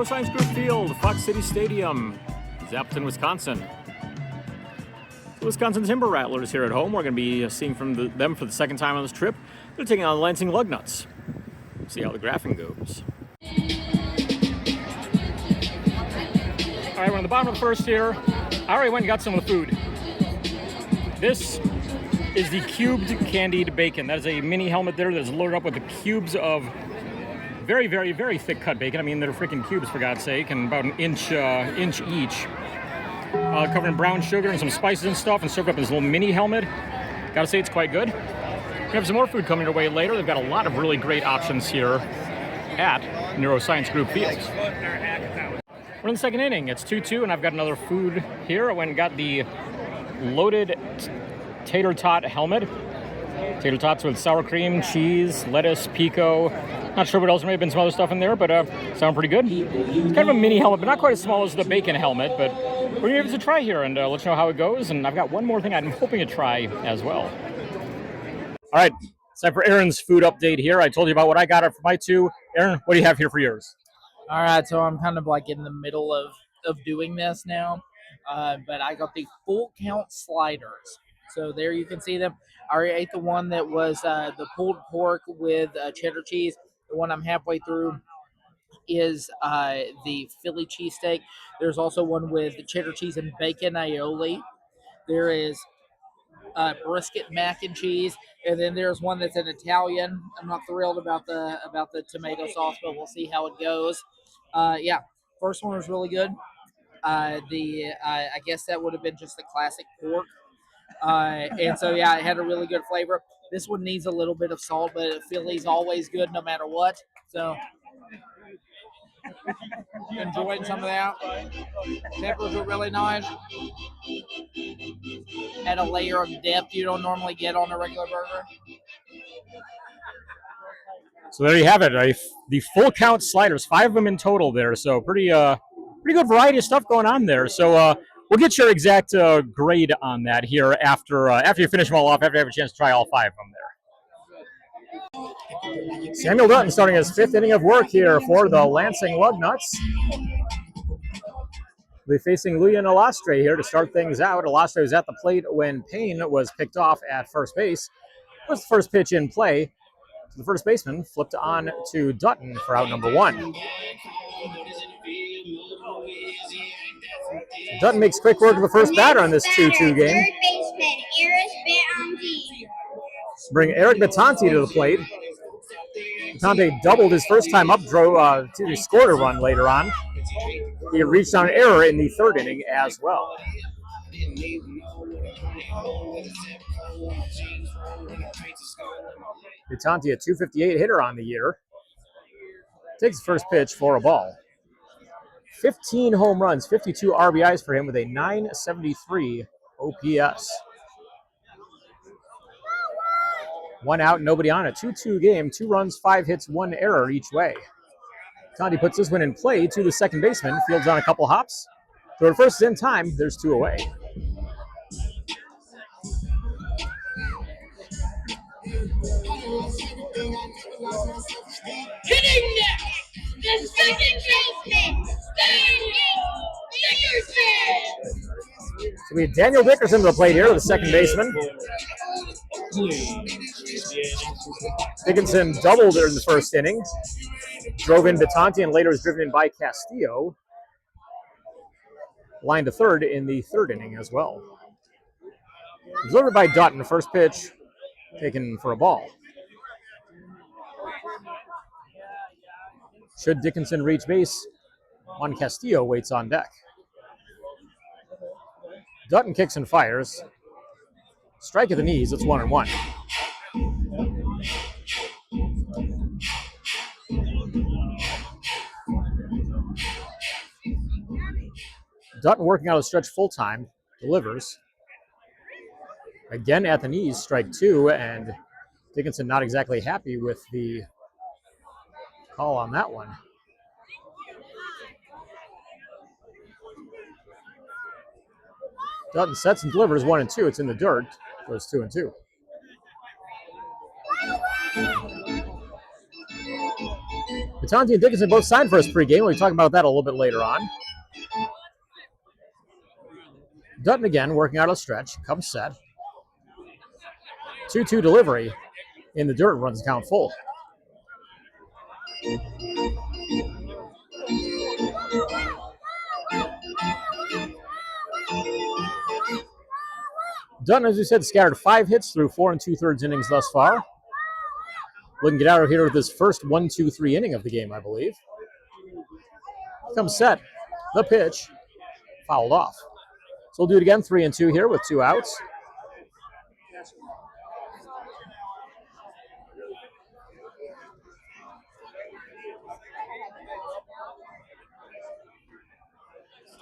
Neuroscience Group Field, Fox City Stadium, Appleton, Wisconsin. The Wisconsin Timber Rattlers here at home. We're going to be seeing from them for the second time on this trip. They're taking on the Lansing Lugnuts. See how the graphing goes. All right, we're on the bottom of the first here. I already went and got some of the food. This is the cubed candied bacon. That is a mini helmet there that is loaded up with the cubes of very, very, very thick cut bacon. I mean, they're freaking cubes, for God's sake, and about an inch each. Covered in brown sugar and some spices and stuff, and served up in this little mini helmet. Gotta say, it's quite good. We have some more food coming your way later. They've got a lot of really great options here at Neuroscience Group Fields. We're in the second inning. It's 2-2, and I've got another food here. I went and got the loaded tater tot helmet. Tater tots with sour cream, cheese, lettuce, pico. Not sure what else. There may have been some other stuff in there, but sound pretty good. It's kind of a mini helmet, but not quite as small as the bacon helmet. But we're going to give it a try here and let you know how it goes. And I've got one more thing I'm hoping to try as well. All right, it's time for Aaron's food update here. I told you about what I got for my two. Aaron, what do you have here for yours? All right, so I'm kind of like in the middle of doing this now. But I got the full count sliders. So there you can see them. I already ate the one that was the pulled pork with cheddar cheese. The one I'm halfway through is the Philly cheesesteak. There's also one with cheddar cheese and bacon aioli. There is brisket mac and cheese, and then there's one that's an Italian. I'm not thrilled about the tomato sauce, but we'll see how it goes. Yeah, first one was really good. I guess that would have been just the classic pork. And so, yeah, it had a really good flavor. This one needs a little bit of salt, but Philly's always good no matter what. So, enjoying some of that. Peppers are really nice. Add a layer of depth you don't normally get on a regular burger. So there you have it. The full count sliders, 5 of them in total there. So pretty good variety of stuff going on there. So we'll get your exact grade on that here after you finish them all off, after you have a chance to try all 5 of them there. Samuel Dutton starting his 5th inning of work here for the Lansing Lugnuts. We'll be facing Luyan Alastre here to start things out. Alastre was at the plate when Payne was picked off at first base. Was the first pitch in play. The first baseman flipped on to Dutton for out number 1. Dutton makes quick work of the first batter on this 2-2 game. Third baseman, Eric Betanti. Bring Eric Betanti to the plate. Betanti doubled his first time up, scored a run later on. He reached on an error in the 3rd inning as well. Betanti, a .258 hitter on the year, takes the first pitch for a ball. 15 home runs, 52 RBIs for him with a .973 OPS. 1 out, nobody on. A 2-2 game, 2 runs, 5 hits, 1 error each way. Betanti puts this one in play to the second baseman, fields on a couple hops. Throw to first is in time, there's 2 away. Hitting next, the second baseman, So we have Daniel Dickerson to the plate here, the second baseman. Dickinson doubled in the first inning. Drove in Betanti and later was driven in by Castillo. Line to third in the 3rd inning as well. Delivered by Dutton, first pitch taken for a ball. Should Dickinson reach base, Juan Castillo waits on deck. Dutton kicks and fires. Strike at the knees, it's 1-1. Dutton working out a stretch full time, delivers. Again at the knees, strike 2, and Dickinson not exactly happy with the call on that one. Dutton sets and delivers 1-2. It's in the dirt. Goes 2-2. Tonti and Dickinson both signed for us pregame. We'll be talking about that a little bit later on. Dutton again working out a stretch. Comes set. 2-2 delivery in the dirt, runs the count full. Dutton, as we said, scattered 5 hits through 4 2/3 innings thus far. Looking to get out of here with his first 1-2-3 inning of the game, I believe. Comes set. The pitch. Fouled off. So we'll do it again, 3-2 here with 2 outs.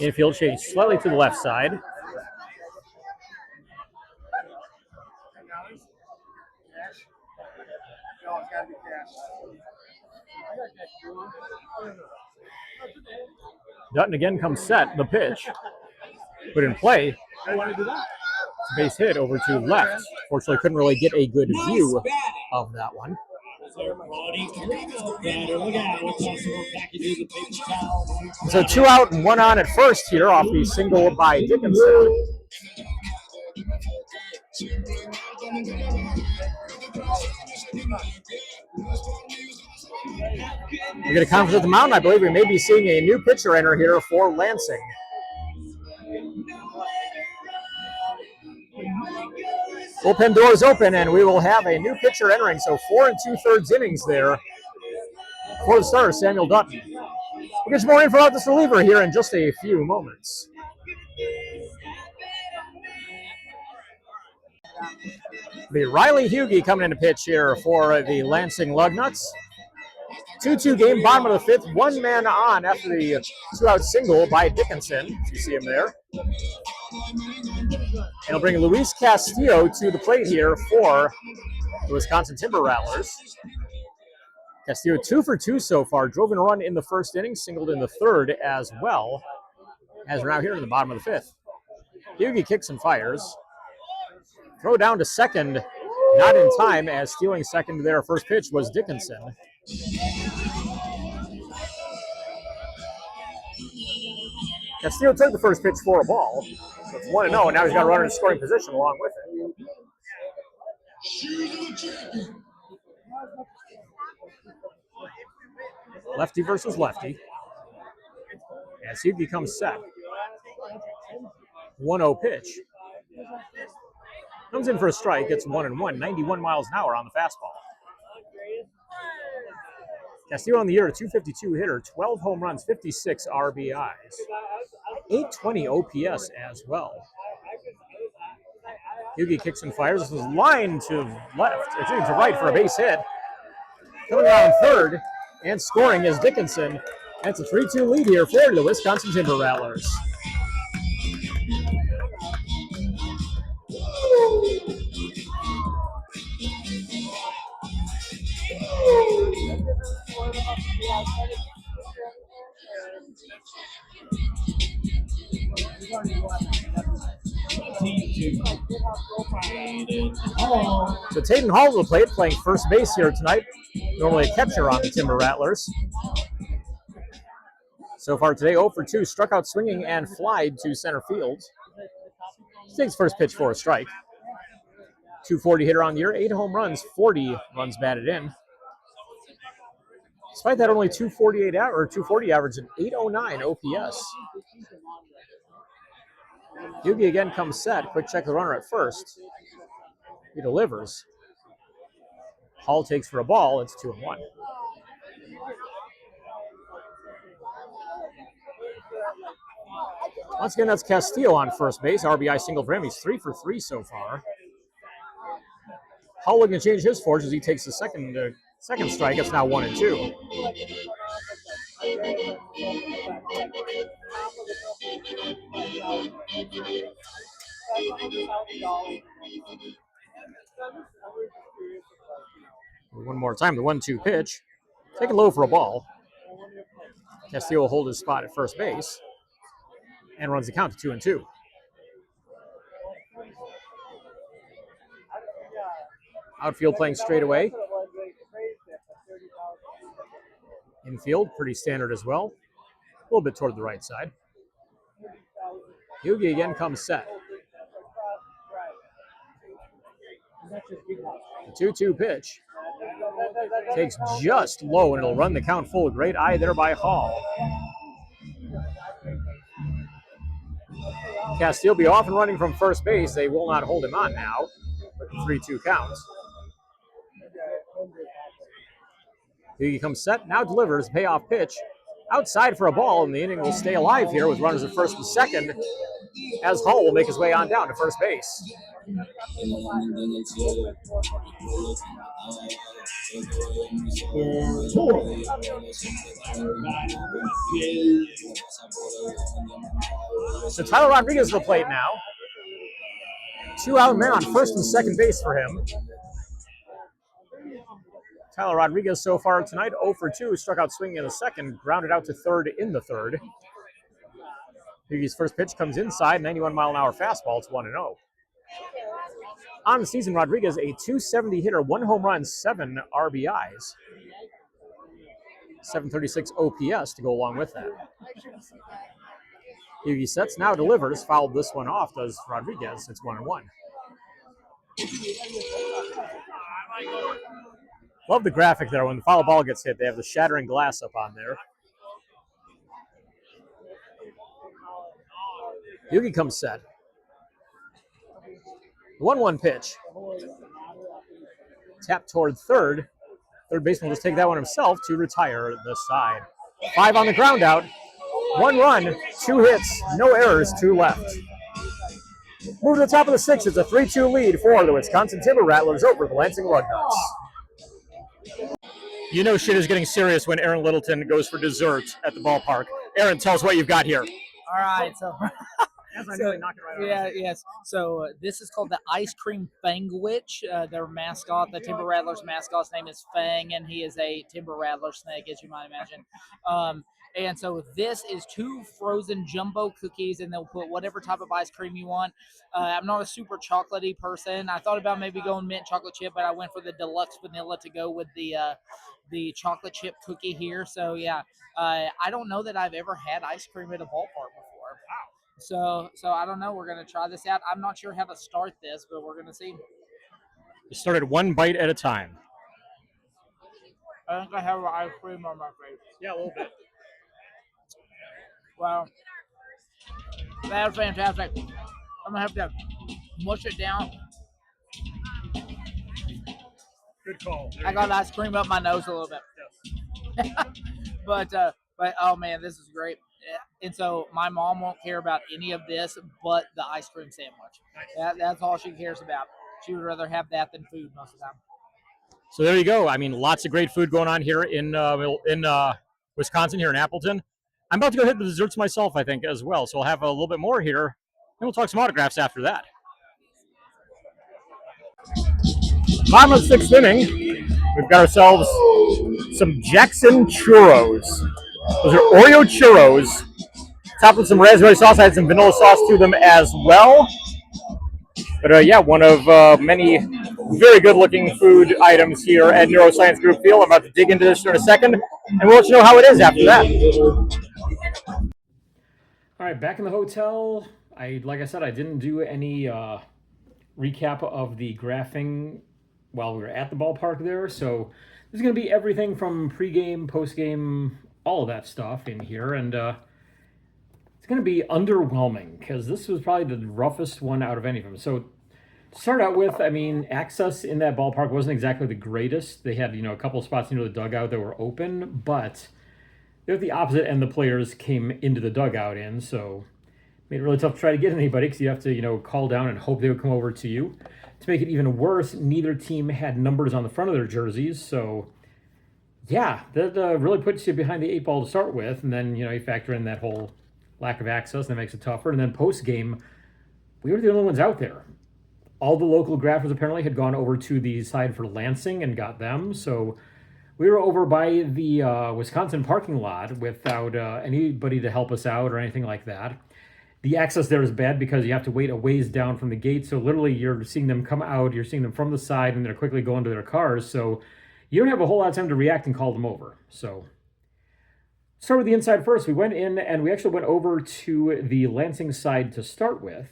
Infield change slightly to the left side. Dutton again comes set. The pitch. Put in play. Base hit over to left. Fortunately, couldn't really get a good view of that one. So 2 out and 1 on at first here off the single by Dickinson. We get a conference at the mound. I believe we may be seeing a new pitcher enter here for Lansing. Bullpen door is open, and we will have a new pitcher entering. So 4 2/3 innings there for the starter, Samuel Dutton. We'll get some more info about this reliever here in just a few moments. The Riley Hughey coming in to pitch here for the Lansing Lugnuts. 2-2 game, bottom of the 5th. 1 man on after the 2-out single by Dickinson. You see him there. And he'll bring Luis Castillo to the plate here for the Wisconsin Timber Rattlers. Castillo 2 for 2 so far. Drove in a run in the first inning, singled in the third as well, as we're now here in the bottom of the 5th. Hughey kicks and fires. Throw down to second, not in time, as stealing second there first pitch was Dickinson. Castillo took the first pitch for a ball. So it's 1-0, and now he's got a runner in scoring position along with it. Lefty versus lefty. As Hughey comes set. 1-0 pitch. Comes in for a strike, gets 1-1, 91 miles an hour on the fastball. Castillo on the year, a .252 hitter, 12 home runs, 56 RBIs, 820 OPS as well. Hughey kicks and fires. This is line to left, to right for a base hit. Coming around third and scoring is Dickinson. That's a 3-2 lead here for the Wisconsin Timber Rattlers. So Taden Hall will play it, playing first base here tonight. Normally a catcher on the Timber Rattlers. So far today, 0 for 2, struck out swinging and flied to center field. Takes first pitch for a strike. .240 hitter on the year, 8 home runs, 40 runs batted in. Despite that, only .240 average and 809 OPS. Hughey again comes set. Quick check the runner at first. He delivers. Hall takes for a ball. It's 2-1. Once again, that's Castillo on first base. RBI single for him. He's 3 for 3 so far. Hall looking to change his fortunes as he takes the second strike. It's now 1-2. One more time, the 1-2 pitch. Taken low for a ball. Castillo will hold his spot at first base and runs the count to 2-2. Outfield playing straight away. Infield, pretty standard as well. A little bit toward the right side. Yugi again comes set. The 2-2 pitch. Takes just low, and it'll run the count full. Great eye there by Hall. Castile be off and running from first base. They will not hold him on now. 3-2 count. Yugi comes set, now delivers, payoff pitch. Outside for a ball, and the inning will stay alive here with runners at first and second, as Hall will make his way on down to first base. So Tyler Rodriguez to the plate now. 2-out man on first and second base for him. Tyler Rodriguez so far tonight, 0 for 2, struck out swinging in the second, grounded out to third in the third. Yugi's first pitch comes inside, 91-mile-an-hour fastball. It's 1-0. On the season, Rodriguez, a .270 hitter, 1 home run, 7 RBIs. 736 OPS to go along with that. Yugi sets, now delivers, fouled this one off, does Rodriguez. It's 1-1. Love the graphic there. When the foul ball gets hit, they have the shattering glass up on there. Yugi comes set. 1-1 pitch. Tap toward third. Third baseman will just take that one himself to retire the side. 5 on the ground out. 1 run, 2 hits, no errors, 2 left. Move to the top of the 6th. It's a 3-2 lead for the Wisconsin Timber Rattlers over the Lansing Lugnuts. You know shit is getting serious when Aaron Littleton goes for dessert at the ballpark. Aaron, tell us what you've got here. All right, so yes. So this is called the Ice Cream Fangwich. Their mascot, the Timber Rattlers mascot's name is Fang, and he is a Timber Rattler snake, as you might imagine. And so this is 2 frozen jumbo cookies, and they'll put whatever type of ice cream you want. I'm not a super chocolatey person. I thought about maybe going mint chocolate chip, but I went for the deluxe vanilla to go with the chocolate chip cookie here. So yeah, I don't know that I've ever had ice cream at a ballpark before. So I don't know. We're gonna try this out. I'm not sure how to start this, but we're gonna see. You start at 1 bite at a time. I think I have ice cream on my face. Yeah, a little bit. Wow, that was fantastic. I'm gonna have to mush it down. Good call. I got ice cream up my nose a little bit. Yes. but oh man, this is great. And so my mom won't care about any of this but the ice cream sandwich. Nice. That's all she cares about. She would rather have that than food most of the time. So there you go. I mean, lots of great food going on here in Wisconsin, here in Appleton. I'm about to go hit the desserts myself, I think, as well. So I'll have a little bit more here, and we'll talk some autographs after that. Bottom of the 6th inning, we've got ourselves some Jackson churros. Those are Oreo churros, topped with some raspberry sauce. I had some vanilla sauce to them as well. But yeah, one of many very good-looking food items here at Neuroscience Group Field. I'm about to dig into this in a second, and we'll let you know how it is after that. All right, back in the hotel. Like I said, I didn't do any recap of the graphing while we were at the ballpark there. So this is going to be everything from pregame, postgame, all of that stuff in here. And it's going to be underwhelming because this was probably the roughest one out of any of them. So to start out with, I mean, access in that ballpark wasn't exactly the greatest. They had, a couple of spots near the dugout that were open, but they're at the opposite end the players came into the dugout in, so made it really tough to try to get anybody because you have to, call down and hope they would come over to you. To make it even worse, neither team had numbers on the front of their jerseys, so yeah, that really puts you behind the 8 ball to start with, and then, you factor in that whole lack of access, and that makes it tougher. And then post-game, we were the only ones out there. All the local graphers apparently had gone over to the side for Lansing and got them, so we were over by the Wisconsin parking lot without anybody to help us out or anything like that. The access there is bad because you have to wait a ways down from the gate. So literally you're seeing them come out, you're seeing them from the side, and they're quickly going to their cars. So you don't have a whole lot of time to react and call them over. So start with the inside first. We went in and we actually went over to the Lansing side to start with.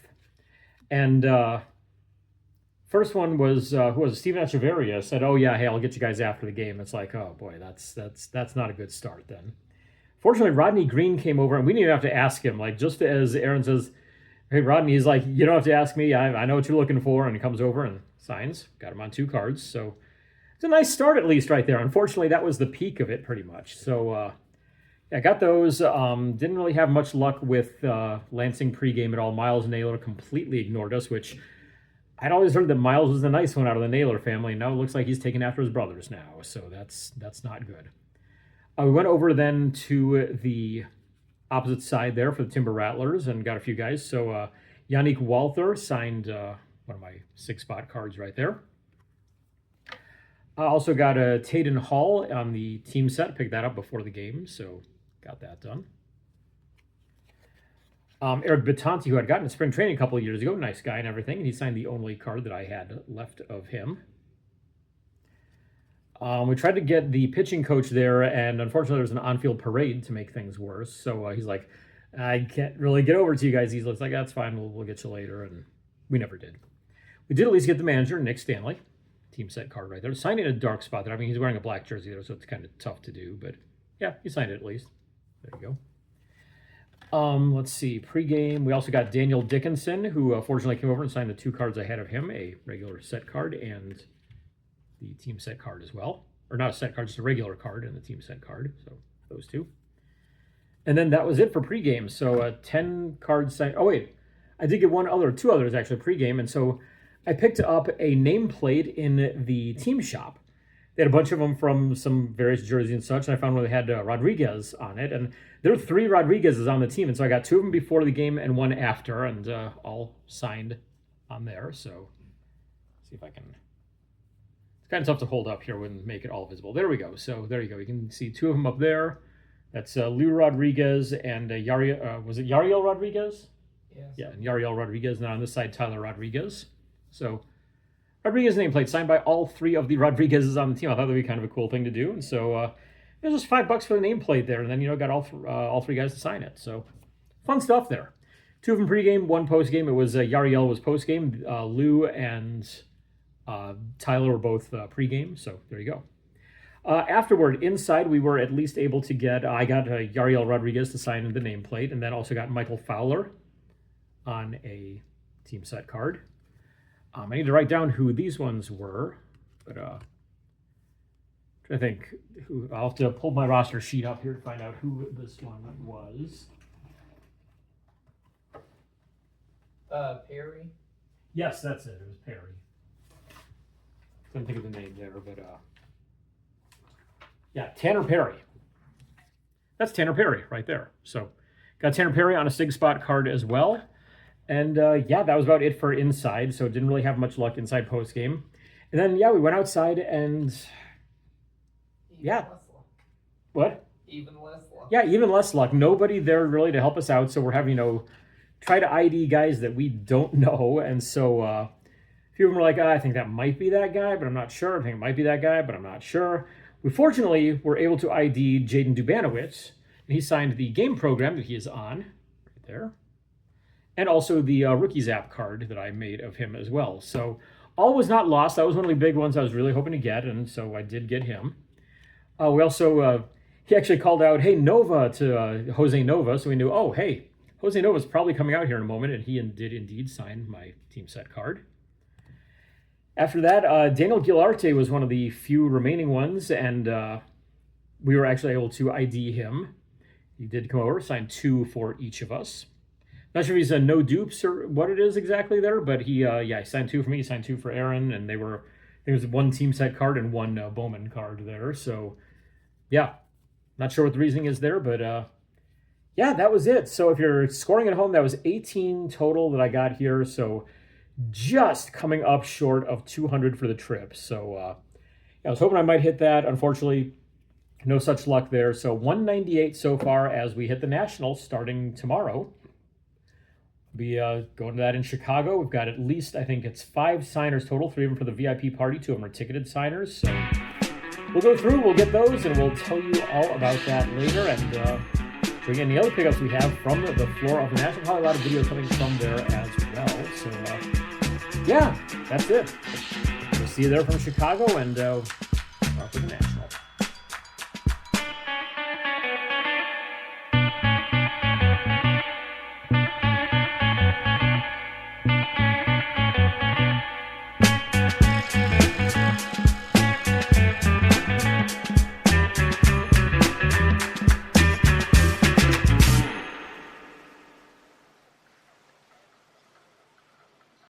And first one was who was it? Steven Echeverria said, "Oh yeah, hey, I'll get you guys after the game." It's like, oh boy, that's not a good start then. Fortunately, Rodney Green came over and we didn't even have to ask him. Like just as Aaron says, "Hey Rodney," he's like, "You don't have to ask me. I know what you're looking for." And he comes over and signs. Got him on 2 cards. So it's a nice start at least right there. Unfortunately, that was the peak of it pretty much. So I got those. Didn't really have much luck with Lansing pregame at all. Miles Naylor completely ignored us, which I'd always heard that Miles was the nice one out of the Naylor family. Now it looks like he's taking after his brothers now, so that's not good. We went over then to the opposite side there for the Timber Rattlers and got a few guys. So Yannick Walther signed one of my 6-spot cards right there. I also got a Taden Hall on the team set. Picked that up before the game, so got that done. Eric Batanti, who I'd gotten in spring training a couple of years ago, nice guy and everything, and he signed the only card that I had left of him. We tried to get the pitching coach there, and unfortunately there was an on-field parade to make things worse. So he's like, "I can't really get over to you guys." He looks like, "That's fine, we'll get you later," and we never did. We did at least get the manager, Nick Stanley. Team set card right there. Signed in a dark spot there. I mean, he's wearing a black jersey there, so it's kind of tough to do, but yeah, he signed it at least. There you go. Let's see, pregame. We also got Daniel Dickinson, who fortunately came over and signed the 2 cards ahead of him, a regular set card and the team set card as well. Or not a set card, just a regular card and the team set card. So those 2. And then that was it for pregame. So 10 cards signed. Oh, wait. I did get 2 others actually pregame. And so I picked up a nameplate in the team shop. They had a bunch of them from some various jerseys and such. And I found one that had Rodriguez on it. And there were 3 Rodriguez's on the team. And so I got 2 of them before the game and 1 after. And all signed on there. So see if I can... It's kind of tough to hold up here. Wouldn't make it all visible. There we go. So there you go. You can see 2 of them up there. That's Lou Rodriguez and was it Yariel Rodriguez? Yes. Yeah, and Yariel Rodriguez. And on this side, Tyler Rodriguez. So Rodriguez nameplate signed by all 3 of the Rodriguez's on the team. I thought that would be kind of a cool thing to do. And so it was just $5 for the nameplate there. And then, got all 3 guys to sign it. So fun stuff there. 2 of them pregame, 1 postgame. It was Yariel was postgame. Lou and Tyler were both pregame. So there you go. Afterward, inside, we were at least able to get, I got Yariel Rodriguez to sign the nameplate, and then also got Michael Fowler on a team set card. I need to write down who these ones were, but I think I'll have to pull my roster sheet up here to find out who this one was. Perry? Yes, that's it. It was Perry. Couldn't think of the name there, but yeah, Tanner Perry. That's Tanner Perry right there. So got Tanner Perry on a 6-spot card as well. And yeah, that was about it for inside. So didn't really have much luck inside post game. And then yeah, we went outside and yeah. What? Even less luck. Yeah, even less luck. Nobody there really to help us out. So we're having, try to ID guys that we don't know. And so a few of them were like, I think that might be that guy, but I'm not sure. I think it might be that guy, but I'm not sure. We fortunately were able to ID Jaden Dubanowitz, and he signed the game program that he is on, right there, and also the Rookies app card that I made of him as well. So all was not lost. That was one of the big ones I was really hoping to get, and so I did get him. We also, he actually called out, hey, Nova, to Jose Nova, so we knew, oh, hey, Jose Nova's probably coming out here in a moment, and he did indeed sign my team set card. After that, Daniel Gilarte was one of the few remaining ones, and we were actually able to ID him. He did come over, signed 2 for each of us. Not sure if he's a no dupes or what it is exactly there, but he signed 2 for me, he signed 2 for Aaron, and there was 1 team set card and 1 Bowman card there. So, yeah, not sure what the reasoning is there, but yeah, that was it. So if you're scoring at home, that was 18 total that I got here. So just coming up short of 200 for the trip. So I was hoping I might hit that. Unfortunately, no such luck there. So 198 so far as we hit the Nationals starting tomorrow. Be going to that in Chicago. We've got at least, I think it's 5 signers total, 3 of them for the VIP party, 2 of them are ticketed signers. So we'll go through, we'll get those, and we'll tell you all about that later. And bring any other pickups we have from the floor of the National. Probably a lot of video coming from there as well. So, yeah, that's it. We'll see you there from Chicago and for the National.